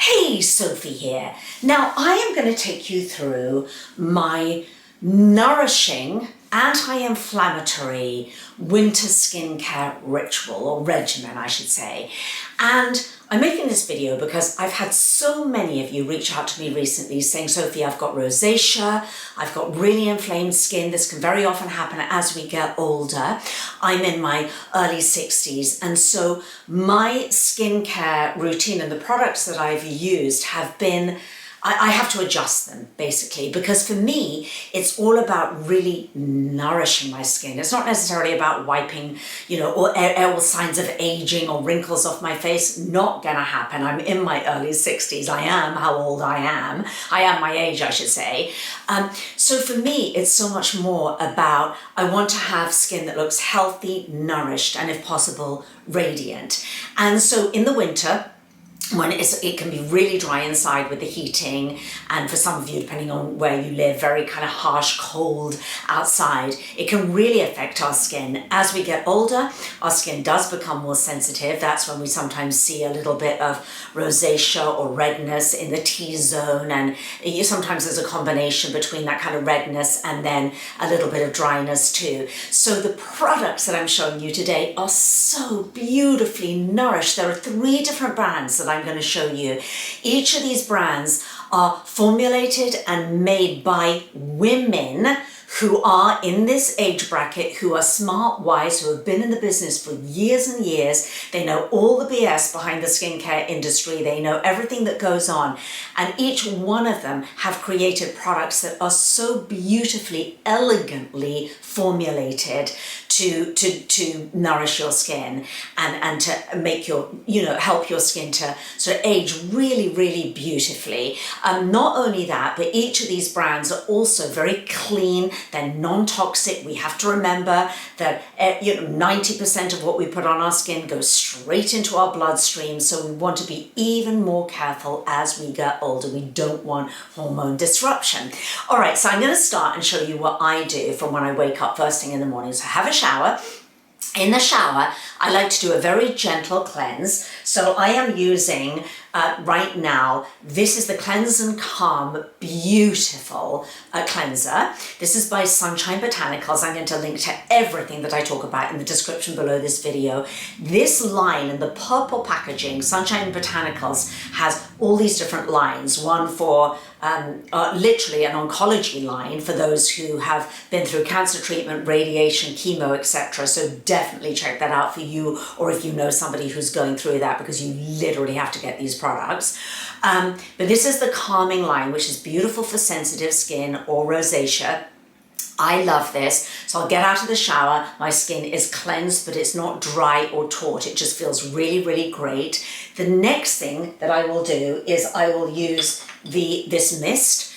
Hey, Sophie here. Now I am going to take you through my nourishing, anti-inflammatory winter skincare ritual, or regimen I should say. And I'm making this video because I've had so many of you reach out to me recently saying, Sophie, I've got rosacea, I've got really inflamed skin. This can very often happen as we get older. I'm in my early 60s, and so my skincare routine and the products that I've used have been, I have to adjust them basically, because for me, it's all about really nourishing my skin. It's not necessarily about wiping, all signs of aging or wrinkles off my face. Not gonna happen. I'm in my early 60s. I am how old I am. I am my age, I should say. So for me, it's so much more about, I want to have skin that looks healthy, nourished, and if possible, radiant. And so in the winter, when it can be really dry inside with the heating, and for some of you, depending on where you live, very kind of harsh cold outside, it can really affect our skin. As we get older, our skin does become more sensitive. That's when we sometimes see a little bit of rosacea or redness in the T-zone, and sometimes there's a combination between that kind of redness and then a little bit of dryness too. So the products that I'm showing you today are so beautifully nourished. There are 3 different brands that I'm going to show you. Each of these brands are formulated and made by women who are in this age bracket, who are smart, wise, who have been in the business for years and years. They know all the BS behind the skincare industry. They know everything that goes on. And each one of them have created products that are so beautifully, elegantly formulated to nourish your skin and to make your, help your skin to sort of age really, really beautifully. Not only that, but each of these brands are also very clean. They're non-toxic. We have to remember that 90% of what we put on our skin goes straight into our bloodstream. So we want to be even more careful as we get older. We don't want hormone disruption. All right, so I'm going to start and show you what I do from when I wake up first thing in the morning. So have a shower. In the shower, I like to do a very gentle cleanse. So I am using right now, this is the Cleanse and Calm Beautiful cleanser. This is by Sunshine Botanicals. I'm going to link to everything that I talk about in the description below this video. This line in the purple packaging, Sunshine Botanicals, has all these different lines. One for literally an oncology line for those who have been through cancer treatment, radiation, chemo, etc. So definitely check that out for you, or if you know somebody who's going through that, because you literally have to get these products. But this is the calming line, which is beautiful for sensitive skin or rosacea. I love this. So I'll get out of the shower, my skin is cleansed, but it's not dry or taut. It just feels really, really great. The next thing that I will do is I will use this mist.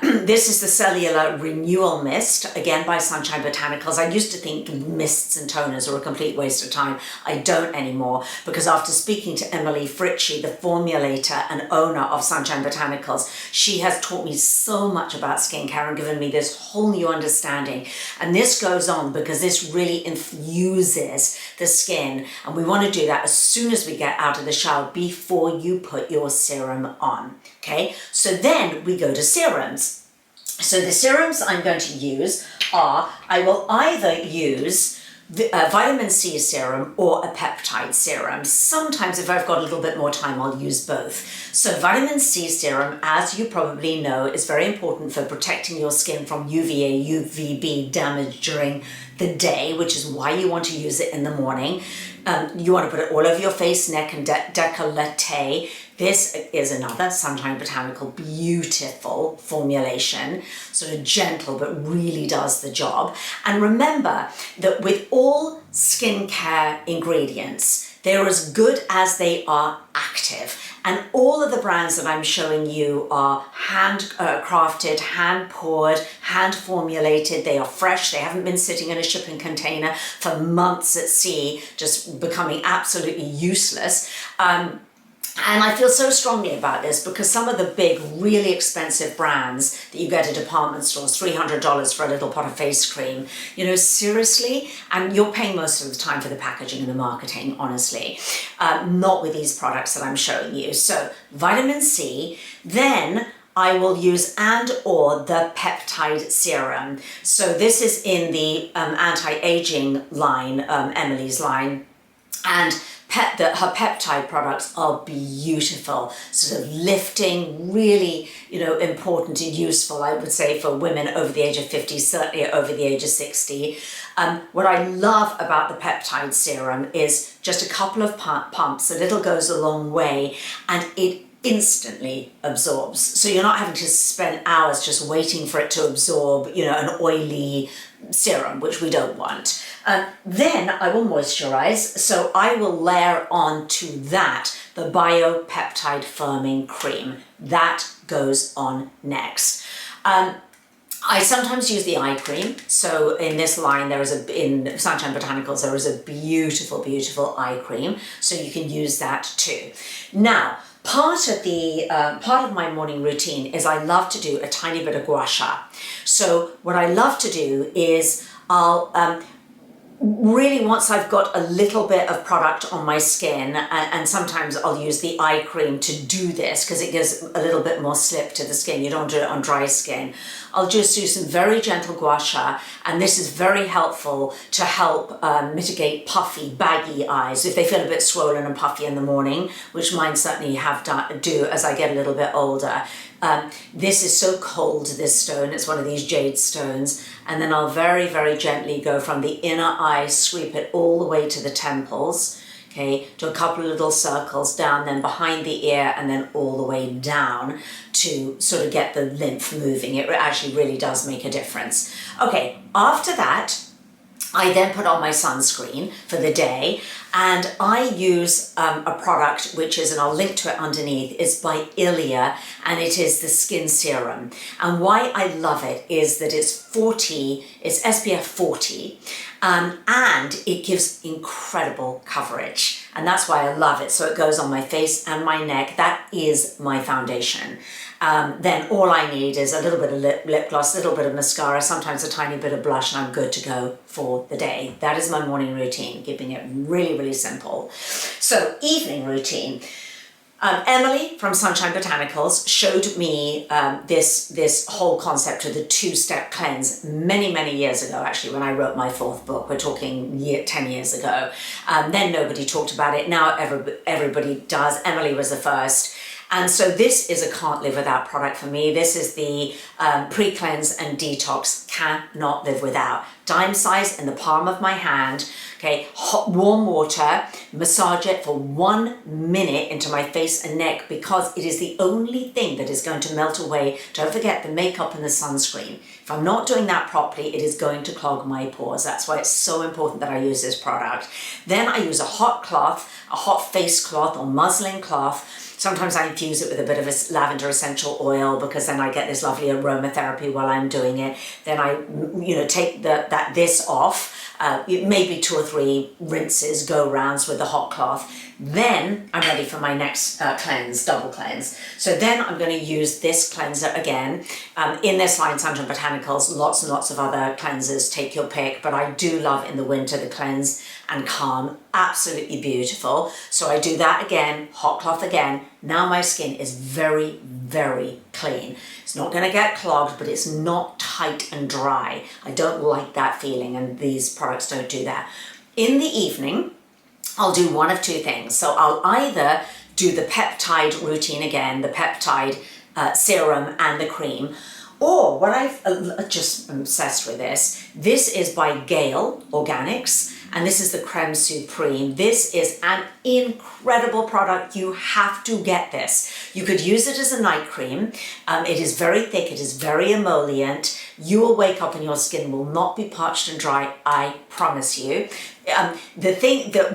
This is the Cellular Renewal Mist, again by Sunshine Botanicals. I used to think mists and toners were a complete waste of time. I don't anymore, because after speaking to Emily Fritchie, the formulator and owner of Sunshine Botanicals, she has taught me so much about skincare and given me this whole new understanding. And this goes on because this really infuses the skin. And we want to do that as soon as we get out of the shower, before you put your serum on. Okay, so then we go to serums. So the serums I'm going to use are, I will either use a vitamin C serum or a peptide serum. Sometimes if I've got a little bit more time, I'll use both. So vitamin C serum, as you probably know, is very important for protecting your skin from UVA, UVB damage during the day, which is why you want to use it in the morning. You want to put it all over your face, neck, and décolleté. This is another Sunshine Botanical beautiful formulation, sort of gentle, but really does the job. And remember that with all skincare ingredients, they're as good as they are active. And all of the brands that I'm showing you are hand crafted, hand poured, hand formulated. They are fresh. They haven't been sitting in a shipping container for months at sea, just becoming absolutely useless. And I feel so strongly about this because some of the big, really expensive brands that you get at department stores, $300 for a little pot of face cream, you know, seriously, and you're paying most of the time for the packaging and the marketing, honestly, not with these products that I'm showing you. So vitamin C, then I will use and/or the peptide serum. So this is in the anti-aging line, Emily's line, and her peptide products are beautiful, sort of lifting, really, you know, important and useful, I would say, for women over the age of 50, certainly over the age of 60. What I love about the peptide serum is just a couple of pumps, a little goes a long way, and it instantly absorbs. So you're not having to spend hours just waiting for it to absorb, you know, an oily serum, which we don't want. Then I will moisturize. So I will layer on to that the biopeptide firming cream. That goes on next. I sometimes use the eye cream. So in this line, in Sunshine Botanicals, there is a beautiful, beautiful eye cream. So you can use that too. Now, part of my morning routine is I love to do a tiny bit of gua sha. So what I love to do is I'll really, once I've got a little bit of product on my skin, and sometimes I'll use the eye cream to do this because it gives a little bit more slip to the skin. You don't do it on dry skin. I'll just do some very gentle gua sha, and this is very helpful to help mitigate puffy, baggy eyes if they feel a bit swollen and puffy in the morning, which mine certainly do as I get a little bit older. This is so cold, this stone. It's one of these jade stones. And then I'll very, very gently go from the inner eye, sweep it all the way to the temples, okay, to a couple of little circles down, then behind the ear, and then all the way down to sort of get the lymph moving. It actually really does make a difference. Okay, after that, I then put on my sunscreen for the day, and I use a product which is, and I'll link to it underneath, is by Ilia, and it is the skin serum. And why I love it is that it's SPF 40, and it gives incredible coverage. And that's why I love it. So it goes on my face and my neck. That is my foundation. Then all I need is a little bit of lip gloss, a little bit of mascara, sometimes a tiny bit of blush, and I'm good to go for the day. That is my morning routine, keeping it really, really simple. So evening routine. Emily from Sunshine Botanicals showed me this whole concept of the two-step cleanse many, many years ago, actually, when I wrote my 4th book. We're talking 10 years ago. Then nobody talked about it. Now everybody does. Emily was the first. And so this is a can't live without product for me. This is the pre-cleanse and detox, cannot live without. Dime size in the palm of my hand. Okay, hot warm water, massage it for 1 minute into my face and neck because it is the only thing that is going to melt away. Don't forget the makeup and the sunscreen. If I'm not doing that properly, it is going to clog my pores. That's why it's so important that I use this product. Then I use a hot cloth, a hot face cloth or muslin cloth. Sometimes I infuse it with a bit of a lavender essential oil because then I get this lovely aromatherapy while I'm doing it. Then I, take this off. Maybe 2 or 3 rinses, go rounds with the hot cloth. Then I'm ready for my next cleanse, double cleanse. So then I'm going to use this cleanser again. In this line, Sunshine Botanicals, lots and lots of other cleansers, take your pick. But I do love in the winter the Cleanse and Calm, absolutely beautiful. So I do that again, hot cloth again. Now my skin is very, very clean. It's not going to get clogged, but it's not tight and dry. I don't like that feeling, and these products don't do that. In the evening, I'll do one of 2 things. So I'll either do the peptide routine again, the peptide serum and the cream, or what I've just obsessed with this is by Gale Organics, and this is the Creme Supreme. This is an incredible product. You have to get this. You could use it as a night cream. It is very thick, it is very emollient. You will wake up and your skin will not be parched and dry, I promise you. The thing that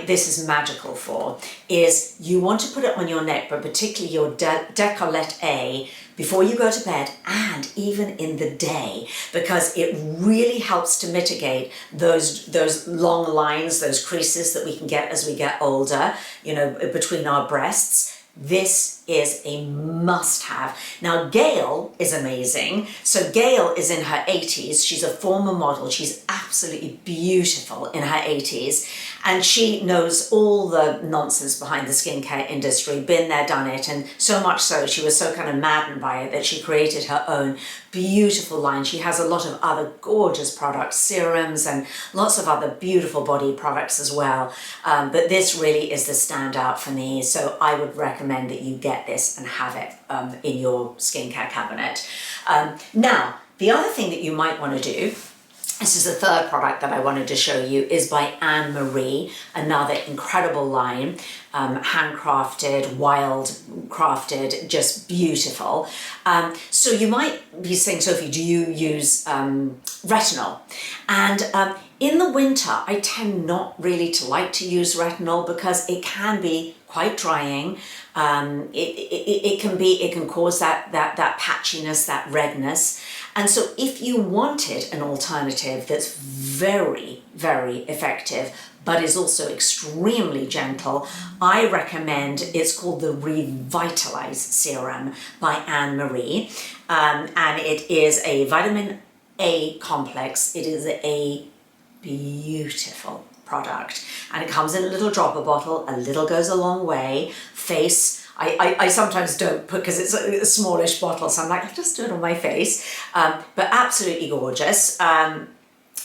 this is magical for is you want to put it on your neck, but particularly your décolleté before you go to bed and even in the day, because it really helps to mitigate those long lines, those creases that we can get as we get older, you know, between our breasts. This is a must-have. Now, Gail is amazing. So Gail is in her 80s. She's a former model. She's absolutely beautiful in her 80s. And she knows all the nonsense behind the skincare industry, been there, done it. And so much so, she was so kind of maddened by it that she created her own beautiful line. She has a lot of other gorgeous products, serums, and lots of other beautiful body products as well. But this really is the standout for me. So I would recommend that you get this and have it in your skincare cabinet. Now, the other thing that you might want to do, this is the third product that I wanted to show you, is by Anne Marie, another incredible line, handcrafted, wild crafted, just beautiful. So you might be saying, Sophie, do you use retinol? And in the winter, I tend not really to like to use retinol because it can be quite drying. It can cause that patchiness, that redness. And so if you wanted an alternative that's very, very effective, but is also extremely gentle, I recommend, it's called the Revitalize Serum by Anne Marie. And it is a vitamin A complex. It is a beautiful product. And it comes in a little dropper bottle. A little goes a long way. Face, I sometimes don't put, because it's a smallish bottle, so I'm like, I'll just do it on my face. But absolutely gorgeous.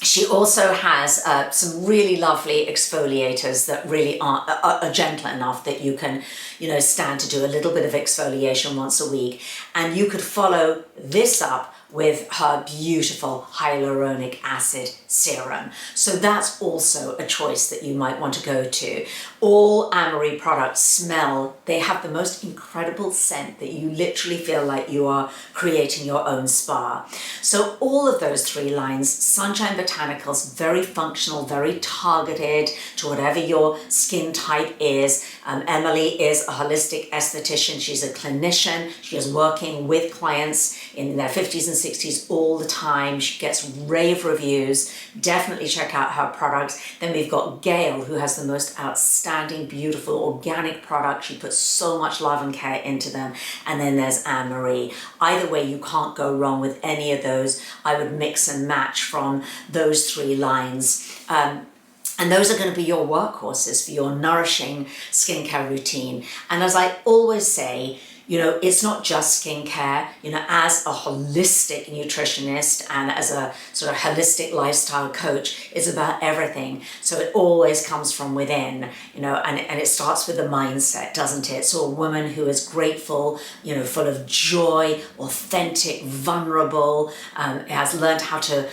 She also has some really lovely exfoliators that really are gentle enough that you can, you know, stand to do a little bit of exfoliation once a week. And you could follow this up with her beautiful hyaluronic acid serum. So that's also a choice that you might want to go to. All Anne Marie products smell, they have the most incredible scent that you literally feel like you are creating your own spa. So all of those three lines, Sunshine Botanicals, very functional, very targeted to whatever your skin type is. Emily is a holistic esthetician. She's a clinician. She is working with clients in their 50s and 60s all the time. She gets rave reviews. Definitely check out her products. Then we've got Gail, who has the most outstanding, beautiful, organic product. She puts so much love and care into them. And then there's Anne Marie. Either way, you can't go wrong with any of those. I would mix and match from those three lines. And those are going to be your workhorses for your nourishing skincare routine. And as I always say, you know, it's not just skincare. You know, as a holistic nutritionist and as a sort of holistic lifestyle coach, it's about everything. So it always comes from within, you know, and it starts with the mindset, doesn't it? So a woman who is grateful, you know, full of joy, authentic, vulnerable, has learned how to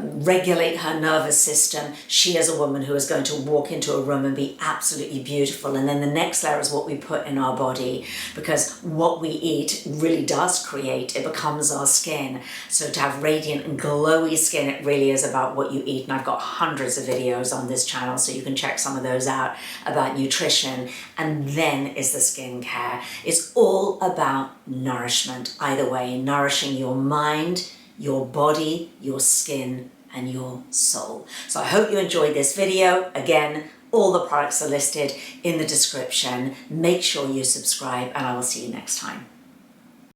regulate her nervous system. She is a woman who is going to walk into a room and be absolutely beautiful. And then the next layer is what we put in our body, because what we eat really does create, it becomes our skin. So to have radiant and glowy skin, it really is about what you eat. And I've got hundreds of videos on this channel, so you can check some of those out about nutrition. And then is the skincare. It's all about nourishment, either way, nourishing your mind, your body, your skin, and your soul. So I hope you enjoyed this video. Again, all the products are listed in the description. Make sure you subscribe, and I will see you next time.